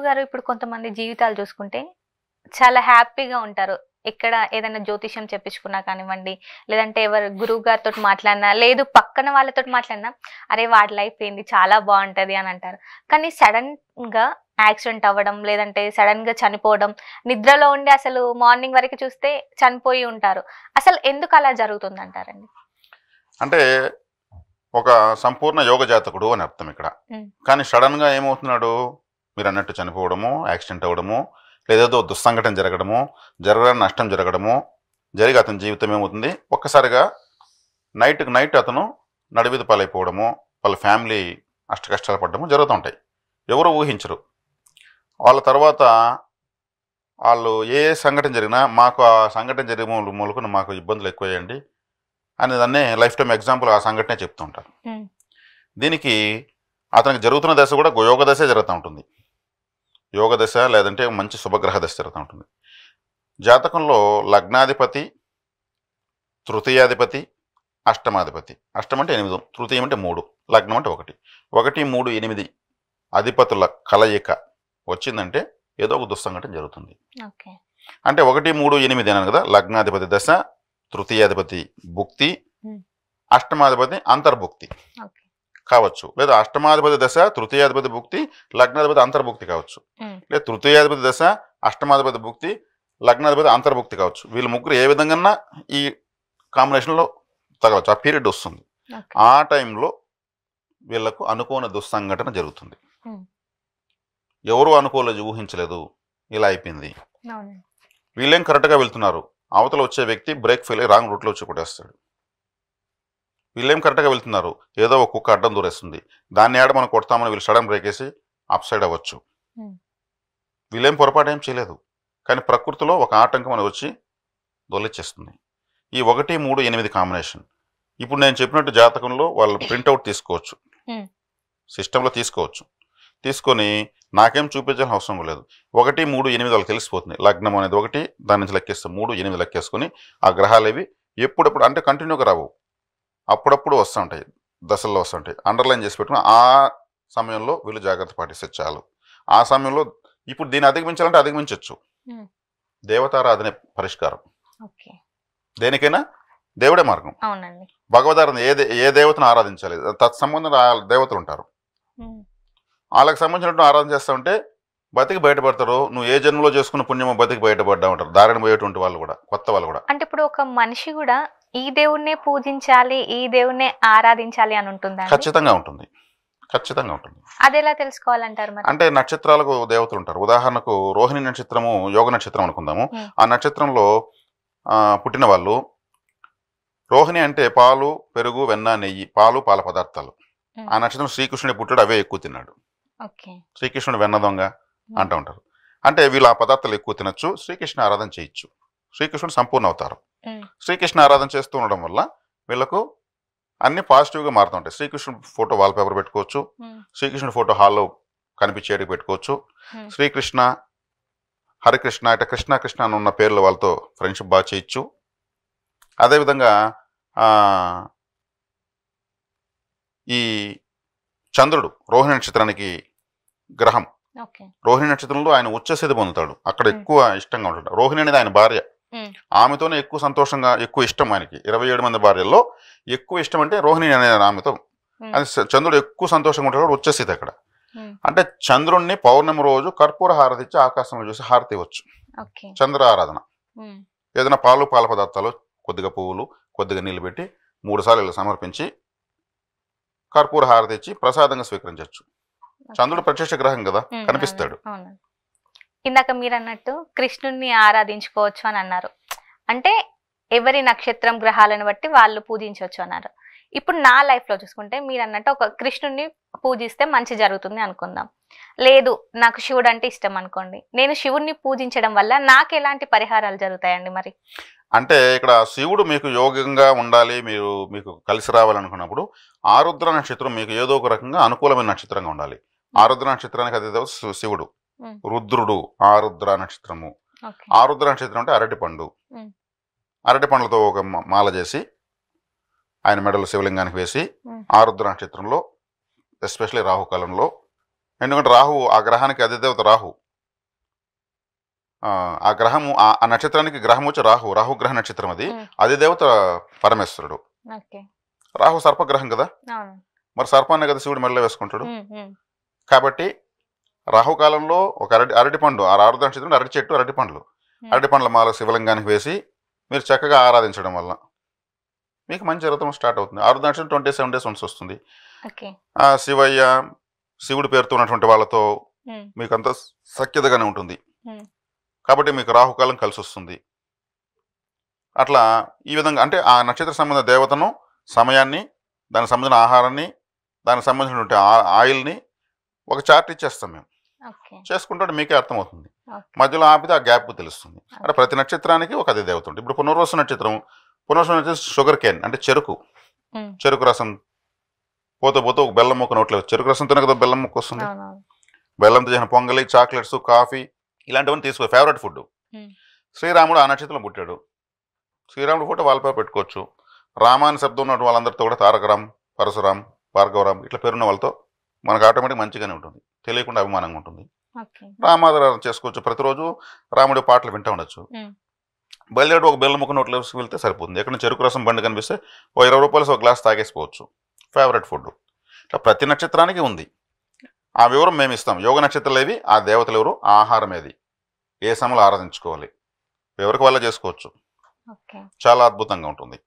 గురువుగారు ఇప్పుడు కొంతమంది జీవితాలు చూసుకుంటే చాలా హ్యాపీగా ఉంటారు. ఎక్కడ ఏదైనా జ్యోతిష్యం చెప్పించుకున్నా కానివ్వండి, లేదంటే ఎవరు గురువు గారితో మాట్లాడినా, లేదు పక్కన వాళ్ళతోటి మాట్లాడినా, అరే వాడి లైఫ్ ఏంది చాలా బాగుంటది అని అంటారు. కానీ సడన్ గా యాక్సిడెంట్ అవ్వడం, లేదంటే సడన్ గా చనిపోవడం, నిద్రలో ఉండి అసలు మార్నింగ్ వరకు చూస్తే చనిపోయి ఉంటారు. అసలు ఎందుకు అలా జరుగుతుంది అంటారండి? అంటే ఒక సంపూర్ణ యోగ జాతకుడు అని అర్థం ఇక్కడ. కానీ సడన్ గా ఏమవుతున్నాడు, మీరు అన్నట్టు చనిపోవడము, యాక్సిడెంట్ అవ్వడము, లేదేదో దుస్సంఘటన జరగడము, జరగని నష్టం జరగడము జరిగి అతని జీవితం ఏమవుతుంది, ఒక్కసారిగా నైట్కి నైట్ అతను నడివిది పాలైపోవడము, వాళ్ళ ఫ్యామిలీ అష్టకష్టాలు పడడము జరుగుతూ ఉంటాయి. ఎవరు ఊహించరు. వాళ్ళ తర్వాత వాళ్ళు ఏ సంఘటన జరిగినా మాకు ఆ సంఘటన జరిగే మూలకున్న మాకు ఇబ్బందులు ఎక్కువయ్యండి అనేదాన్ని లైఫ్ టైం ఎగ్జాంపుల్ ఆ సంఘటనే చెప్తూ ఉంటారు. దీనికి అతనికి జరుగుతున్న దశ కూడా యోగ దశే జరుగుతూ ఉంటుంది. యోగ దశ లేదంటే మంచి శుభగ్రహ దశ జరుగుతూ ఉంటుంది. జాతకంలో లగ్నాధిపతి, తృతీయాధిపతి, అష్టమాధిపతి. అష్టం అంటే 8, తృతీయం అంటే 3, లగ్నం అంటే 1. 1, 3, 8 అధిపతుల కలయిక వచ్చిందంటే ఏదో ఒక దుస్సంఘటన జరుగుతుంది. అంటే 1, 3, 8 అన్నాను కదా, లగ్నాధిపతి దశ, తృతీయాధిపతి భుక్తి, అష్టమాధిపతి అంతర్భుక్తి కావచ్చు, లేదా అష్టమాధిపతి దశ, తృతీయాధిపతి భుక్తి, లగ్నాధిపతి అంతర్భుక్తి కావచ్చు, లేదా తృతీయాధిపతి దశ, అష్టమాధిపతి భుక్తి, లగ్నాధిపతి అంతర్భుక్తి కావచ్చు. వీళ్ళు ముగ్గురు ఏ విధంగా ఈ కాంబినేషన్లో తగవచ్చు, ఆ పీరియడ్ వస్తుంది. ఆ టైంలో వీళ్లకు అనుకోని దుస్సంఘటన జరుగుతుంది. ఎవరు అనుకోలేదు, ఊహించలేదు, ఇలా అయిపోయింది. వీళ్ళేం కరెక్ట్గా వెళ్తున్నారు, అవతల వచ్చే వ్యక్తి బ్రేక్ ఫెయిల్ అయ్యి రాంగ్ రూట్లో వచ్చి కొట్టేస్తాడు. వీళ్ళేం కరెక్ట్గా వెళ్తున్నారు, ఏదో ఒక కుక్క అడ్డం దూరేస్తుంది, దాన్ని ఆడ మనం కొడతామని వీళ్ళు సడన్ బ్రేక్ వేసి అప్ సైడ్ అవ్వచ్చు. వీళ్ళేం పొరపాటు ఏం చేయలేదు, కానీ ప్రకృతిలో ఒక ఆటంకం అని వచ్చి దొల్లిచ్చేస్తుంది. ఈ 1, 3, 8 కాంబినేషన్ ఇప్పుడు నేను చెప్పినట్టు జాతకంలో వాళ్ళు ప్రింట్అవుట్ తీసుకోవచ్చు, సిస్టంలో తీసుకోవచ్చు. తీసుకొని నాకేం చూపించాల్సిన అవసరం లేదు. 1, 3, 8 వాళ్ళకి తెలిసిపోతుంది. లగ్నం అనేది 1, దాని నుంచి లెక్కేస్తాం 3, 8 లెక్కేసుకొని ఆ గ్రహాలు ఇవి ఎప్పుడప్పుడు అంటే కంటిన్యూగా రావు, అప్పుడప్పుడు వస్తూ ఉంటాయి, దశల్లో వస్తుంటాయి. అండర్లైన్ చేసి పెట్టుకుని ఆ సమయంలో వీళ్ళు జాగ్రత్త పాటిస్తే చాలు. ఆ సమయంలో ఇప్పుడు దీన్ని అధిగమించాలంటే అధిగమించవచ్చు. దేవతారాధనే పరిష్కారం. దేనికైనా దేవుడే మార్గం. భగవదారాధన ఏ దేవతను ఆరాధించాలి, తత్సంబంధం దేవతలు ఉంటారు, వాళ్ళకి సంబంధించినట్టు ఆరాధన చేస్తూ ఉంటే బతికి బయటపడతారు. నువ్వు ఏ జన్మలో చేసుకున్న పుణ్యమో బతికి బయటపడ్డా ఉంటారు, దారిని పోయేటువంటి వాళ్ళు కూడా, కొత్త వాళ్ళు కూడా. అంటే ఇప్పుడు ఒక మనిషి కూడా ఈ దేవుణ్ణే పూజించాలి, ఈ దేవుణ్ణే ఆరాధించాలి అని ఉంటుందా? ఖచ్చితంగా ఉంటుంది, ఖచ్చితంగా ఉంటుంది. అది ఎలా తెలుసుకోవాలంటారు మరి? అంటే నక్షత్రాలకు దేవతలు ఉంటారు. ఉదాహరణకు రోహిణి నక్షత్రము యోగ నక్షత్రం అనుకుందాము. ఆ నక్షత్రంలో పుట్టిన వాళ్ళు, రోహిణి అంటే పాలు, పెరుగు, వెన్న, నెయ్యి, పాలు, పాల పదార్థాలు. ఆ నక్షత్రం శ్రీకృష్ణుడి పుట్టాడు, అవే ఎక్కువ తిన్నాడు. శ్రీకృష్ణుడు వెన్న దొంగ అంటూ ఉంటారు. అంటే వీళ్ళు ఆ పదార్థాలు ఎక్కువ తినచ్చు, శ్రీకృష్ణ ఆరాధన చేయొచ్చు. శ్రీకృష్ణుడు సంపూర్ణ అవతారం. శ్రీకృష్ణ ఆరాధన చేస్తూ ఉండడం వల్ల వీళ్ళకు అన్ని పాజిటివ్గా మారుతూ ఉంటాయి. శ్రీకృష్ణుడు ఫోటో వాల్ పేపర్ పెట్టుకోవచ్చు, శ్రీకృష్ణుడి ఫోటో హాల్లో కనిపించేటికి పెట్టుకోవచ్చు. శ్రీకృష్ణ, హరికృష్ణ, ఇట్లా కృష్ణ కృష్ణ అని ఉన్న పేర్లు వాళ్ళతో ఫ్రెండ్షిప్ బాగా చేయొచ్చు. అదేవిధంగా ఈ చంద్రుడు రోహిణి నక్షత్రానికి గ్రహం. రోహిణి నక్షత్రంలో ఆయన ఉచ్చస్థితి పొందుతాడు, అక్కడ ఎక్కువ ఇష్టంగా ఉంటాడు. రోహిణి అనేది ఆయన భార్య, ఆమెతోనే ఎక్కువ సంతోషంగా, ఎక్కువ ఇష్టం ఆయనకి. 27 మంది భార్యల్లో ఎక్కువ ఇష్టం అంటే రోహిణి అనే ఆమెతో. అది చంద్రుడు ఎక్కువ సంతోషంగా ఉంటాడు, ఉచ్చస్థితి అక్కడ. అంటే చంద్రుణ్ణి పౌర్ణమి రోజు కర్పూర హారతి ఇచ్చి ఆకాశంలో చూసి హారతి ఇవ్వచ్చు. చంద్ర ఆరాధన. ఏదైనా పాలు, పాల పదార్థాలు, కొద్దిగా పువ్వులు, కొద్దిగా నీళ్ళు పెట్టి 3 సార్లు సమర్పించి కర్పూర హారతి ఇచ్చి ప్రసాదంగా స్వీకరించవచ్చు. చంద్రుడు ప్రత్యక్ష గ్రహం కదా, కనిపిస్తాడు. ఇందాక మీరు అన్నట్టు కృష్ణుడిని ఆరాధించుకోవచ్చు అని అన్నారు, అంటే ఎవరి నక్షత్రం గ్రహాలను బట్టి వాళ్ళు పూజించవచ్చు అన్నారు. ఇప్పుడు నా లైఫ్ లో చూసుకుంటే మీరు అన్నట్టు ఒక కృష్ణుడిని పూజిస్తే మంచి జరుగుతుంది అనుకుందాం, లేదు నాకు శివుడు అంటే ఇష్టం అనుకోండి, నేను శివుడిని పూజించడం వల్ల నాకు ఎలాంటి పరిహారాలు జరుగుతాయండి మరి? అంటే ఇక్కడ శివుడు మీకు యోగంగా ఉండాలి, మీకు కలిసి రావాలనుకున్నప్పుడు ఆరుద్ర నక్షత్రం మీకు ఏదో ఒక రకంగా అనుకూలమైన నక్షత్రంగా ఉండాలి. ఆరుద్ర నక్షత్రానికి అది శివుడు, రుద్రుడు ఆరుద్ర నక్షత్రము. ఆరుద్ర నక్షత్రం అంటే అరటి పండు, అరటి పండ్లతో ఒక మాల చేసి ఆయన మెడలో శివలింగానికి వేసి ఆరుద్ర నక్షత్రంలో ఎస్పెషల్లీ రాహుకాలంలో ఎందుకంటే రాహు ఆ గ్రహానికి అధిదేవత రాహు. ఆ గ్రహము ఆ నక్షత్రానికి గ్రహం వచ్చి రాహు, రాహుగ్రహ నక్షత్రం అది. అధిదేవత పరమేశ్వరుడు. ఓకే. రాహు సర్పగ్రహం కదా, అవును. మరి సర్పాన్ని కదా శివుడు మెడలో వేసుకుంటాడు. కాబట్టి రాహుకాలంలో ఒక అరటి పండు, ఆ ఆరుద్ర నక్షత్రం అరటి చెట్టు, అరటి పండ్లు, అరటి పండ్ల మాల శివలింగానికి వేసి మీరు చక్కగా ఆరాధించడం వల్ల మీకు మంచి రథం స్టార్ట్ అవుతుంది. ఆరుద్ర నక్షత్రం 27 days వన్స్ వస్తుంది. ఓకే. ఆ శివయ్య, శివుడి పేరుతో ఉన్నటువంటి వాళ్ళతో మీకు అంత సఖ్యతగానే ఉంటుంది. కాబట్టి మీకు రాహుకాలం కలిసి వస్తుంది. అట్లా ఈ విధంగా అంటే ఆ నక్షత్ర సంబంధ దేవతను, సమయాన్ని, దానికి సంబంధించిన ఆహారాన్ని, దానికి సంబంధించినటువంటి ఆయిల్ని ఒక చార్ట్ ఇచ్చేస్తాం మేము. చేసుకుంటే మీకే అర్థమవుతుంది. మధ్యలో ఆపితే ఆ గ్యాప్ తెలుస్తుంది. అంటే ప్రతి నక్షత్రానికి ఒక అదే దేవత ఉంటుంది. ఇప్పుడు పునర్వసు నక్షత్రం షుగర్ కేన్ అంటే చెరుకు రసం పోతే పోతే ఒక బెల్లం ముక్క నోట్లో, చెరుకు రసం తిన కదా బెల్లం ముక్క వస్తుంది. బెల్లంతో చేసిన పొంగలి, చాక్లెట్స్, కాఫీ ఇలాంటివన్నీ తీసుకో. Favourite food. శ్రీరాముడు ఆ నక్షత్రంలో పుట్టాడు. శ్రీరాముడు ఫోటో వాల్పేపర్ పెట్టుకోవచ్చు. రామాని శబ్దం ఉన్న వాళ్ళందరితో కూడా తారకరామ్, పరశురామ్, భార్గవరామ్ ఇట్లా పేరున్న వాళ్ళతో మనకు ఆటోమేటిక్ మంచిగానే ఉంటుంది, తెలియకుండా అభిమానంగా ఉంటుంది. రామాధారం చేసుకోవచ్చు. ప్రతిరోజు రాముడి పాటలు వింటూ ఉండొచ్చు. బయలుదేరి ఒక బెల్లం ముక్క నోట్లో వెళ్తే సరిపోతుంది. ఎక్కడ చెరుకు రసం బండి కనిపిస్తే ఓ 20 రూపాయలు ఒక గ్లాస్ తాగేసిపోవచ్చు. Favourite food. ఇట్లా ప్రతి నక్షత్రానికి ఉంది. ఆ వివరం మేము ఇస్తాం. యోగ నక్షత్రాలు ఏవి, ఆ దేవతలు ఎవరు, ఆ ఆహారం ఏది, ఏ సమయంలో ఆరాధించుకోవాలి, ఎవరికి వల్ల చేసుకోవచ్చు. చాలా అద్భుతంగా ఉంటుంది.